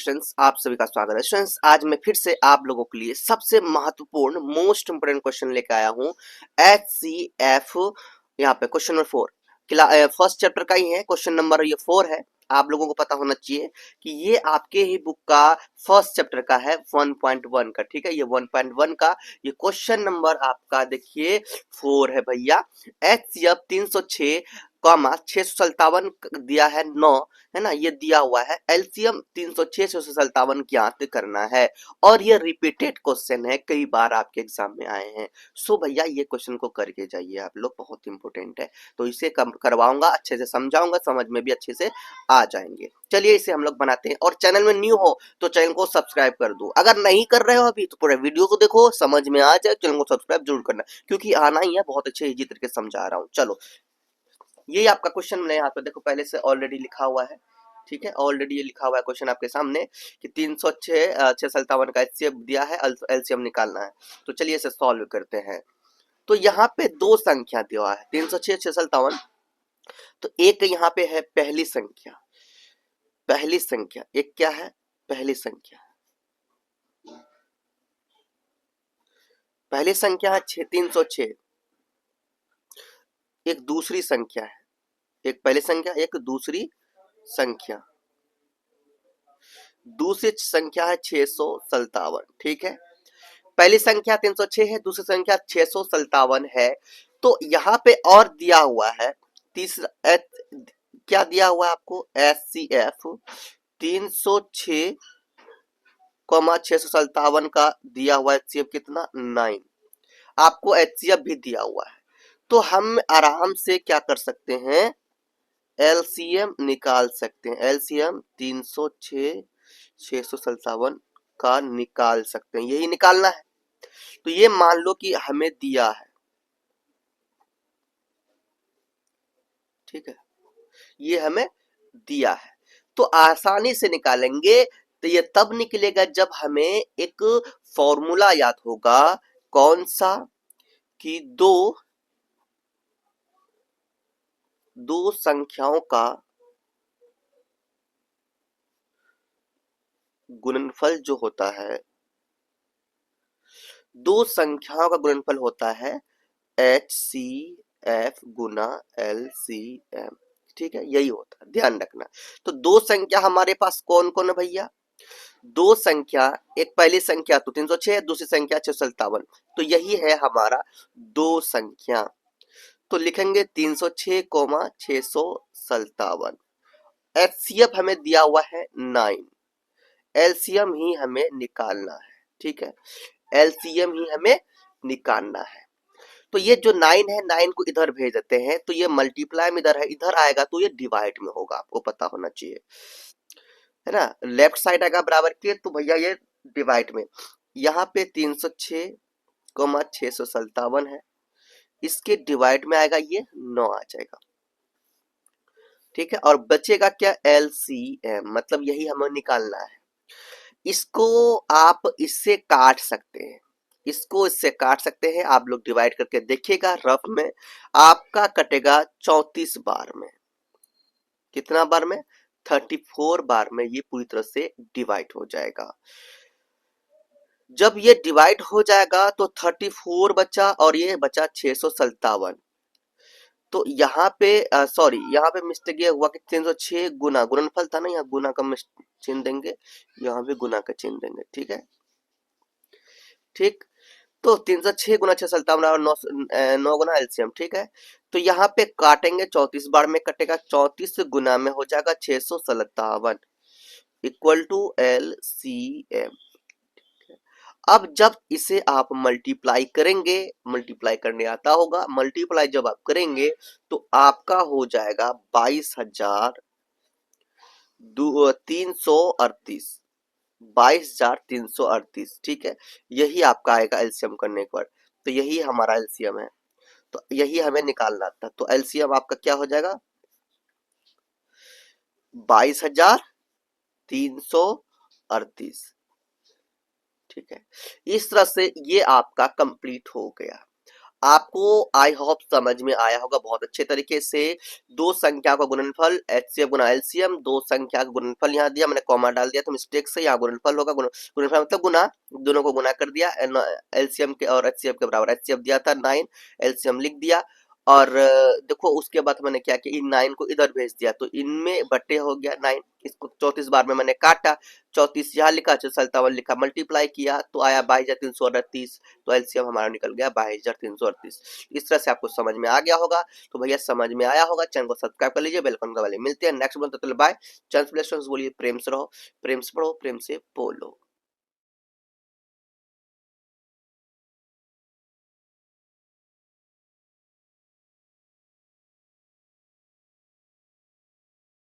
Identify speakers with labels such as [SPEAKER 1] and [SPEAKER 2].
[SPEAKER 1] Students, आप सभी का स्वागत है। स्टूडेंट्स, आज मैं फिर से आप लोगों के लिए सबसे महत्वपूर्ण मोस्ट इंपोर्टेंट क्वेश्चन लेकर आया हूं। HCF यहाँ पे क्वेश्चन नंबर 4 फर्स्ट चैप्टर का ही है। क्वेश्चन नंबर ये 4 है। आप लोगों को पता होना चाहिए कि ये आपके ही बुक का फर्स्ट चैप्टर का है 1.1 का। ठीक है, ये 1.1 का ये क्वेश्चन नंबर आपका देखिए 4 है भैया। HCF 306 कॉमा 657 दिया है 9, है ना, ये दिया हुआ है। एलसीएम 306 से 57 ज्ञात करना है और ये रिपीटेड क्वेश्चन है, कई बार आपके एग्जाम में आए हैं। सो भैया ये क्वेश्चन को करके जाइए आप लोग, बहुत इंपॉर्टेंट है। तो इसे करवाऊंगा, अच्छे से समझाऊंगा, समझ में भी अच्छे से आ जाएंगे। चलिए इसे हम लोग बनाते हैं। और चैनल में न्यू हो तो चैनल को सब्सक्राइब कर दो। अगर नहीं कर रहे हो अभी तो पूरे वीडियो को देखो, समझ में आ जाए, चैनल को सब्सक्राइब जरूर करना, क्योंकि आना ही है, बहुत अच्छे इजी तरीके से समझा रहा हूँ। चलो ये आपका क्वेश्चन मैंने यहाँ पे देखो पहले से ऑलरेडी लिखा हुआ है। ठीक है, ऑलरेडी ये लिखा हुआ है क्वेश्चन आपके सामने कि 306 657 का एचसीएफ दिया है, एलसीएम निकालना है। तो चलिए इसे सॉल्व करते हैं। तो यहाँ पे दो संख्या दिया हुआ है 306 657। तो एक यहाँ पे है पहली संख्या, पहली संख्या एक क्या है, पहली संख्या, पहली संख्या है 306। एक दूसरी संख्या है, एक पहली संख्या एक दूसरी संख्या, दूसरी संख्या है 657। ठीक है, पहली संख्या 306 है, दूसरी संख्या 657 है। तो यहाँ पे और दिया हुआ है तीसरा क्या दिया हुआ है आपको, एचसीएफ 306 657 का दिया हुआ एचसीएफ कितना 9। आपको एचसीएफ भी दिया हुआ है। तो हम आराम से क्या कर सकते हैं, एलसीएम निकाल सकते हैं। एलसीएम 306 657 का निकाल सकते हैं, यही निकालना है। तो ये मान लो कि हमें दिया है, ठीक है, ये हमें दिया है। तो आसानी से निकालेंगे। तो ये तब निकलेगा जब हमें एक फॉर्मूला याद होगा, कौन सा, कि दो संख्याओं का गुणनफल जो होता है, दो संख्याओं का गुणनफल होता है HCF गुना LCM। ठीक है, यही होता है, ध्यान रखना। तो दो संख्या हमारे पास कौन कौन है भैया, दो संख्या, एक पहली संख्या तो 306, दूसरी संख्या 657। तो यही है हमारा दो संख्या। तो लिखेंगे 306 657। एचसीएफ हमें दिया हुआ है 9, एलसीएम ही हमें निकालना है। ठीक है, एलसीएम ही हमें निकालना है। तो ये जो 9 है, 9 को इधर भेज देते हैं। तो ये मल्टीप्लाई में इधर है, इधर आएगा तो ये डिवाइड में होगा, आपको पता होना चाहिए, है ना। लेफ्ट साइड आएगा बराबर के, तो भैया ये डिवाइड में। यहाँ पे 306 657 है, इसके डिवाइड में आएगा ये 9 आ जाएगा। ठीक है, और बचेगा क्या, एलसीएम, मतलब यही हमें निकालना है। इसको आप इससे काट सकते हैं, इसको इससे काट सकते हैं। आप लोग डिवाइड करके देखिएगा, रफ में आपका कटेगा 34 बार में। कितना बार में, 34 बार में ये पूरी तरह से डिवाइड हो जाएगा। जब ये डिवाइड हो जाएगा तो 34 बचा और ये बचा 657। तो यहाँ पे सॉरी, यहाँ पे मिस्टेक ये हुआ कि 306 गुना, गुणनफल था ना, यहाँ गुना का चिन्ह देंगे, यहाँ भी गुना का चिन्ह देंगे। ठीक है, ठीक। तो 306 गुना 657 और 9 गुना एलसीएम। ठीक है, तो यहाँ पे काटेंगे 34 बार में कटेगा, 34 गुना में हो जाएगा 657 इक्वल टू एलसीएम। अब जब इसे आप मल्टीप्लाई करेंगे, मल्टीप्लाई करने आता होगा, मल्टीप्लाई जब आप करेंगे तो आपका हो जाएगा 22,338, 22,338। ठीक है, यही आपका आएगा एलसीएम करने के बाद। तो यही हमारा एलसीएम है, तो यही हमें निकालना था। तो एलसीएम आपका क्या हो जाएगा, 22,338। ठीक है, इस तरह से ये आपका कंप्लीट हो गया। आपको आई होप समझ में आया होगा बहुत अच्छे तरीके से। दो संख्या का गुणनफल एचसीएफ गुना एलसीएम, दो संख्या का गुणनफल यहाँ दिया, मैंने कॉमा डाल दिया तो मिस्टेक से, यहाँ गुणनफल होगा, गुणनफल मतलब गुना, दोनों को गुना कर दिया, एलसीएम के और एचसीएफ के बराबर। एचसीएफ दिया था 9, एलसीएम लिख दिया। और देखो उसके बाद मैंने क्या किया, इन 9 को इधर भेज दिया तो इनमें बट्टे हो गया 9, इसको 34 बार में मैंने काटा, 34 यहाँ लिखा, 57 लिखा, मल्टीप्लाई किया तो आया 22,338, तो एलसीएम हमारा निकल गया 22,338। इस तरह से आपको समझ में आ गया होगा। तो भैया समझ में आया होगा, चैनल को सब्सक्राइब कर लीजिए, बेल आइकन दबा लीजिए। मिलते हैं नेक्स्ट वीडियो में, तब तक बाय। चैनल बोलिए प्रेम से रहो, प्रेम से पढ़ो, प्रेम से बोलो।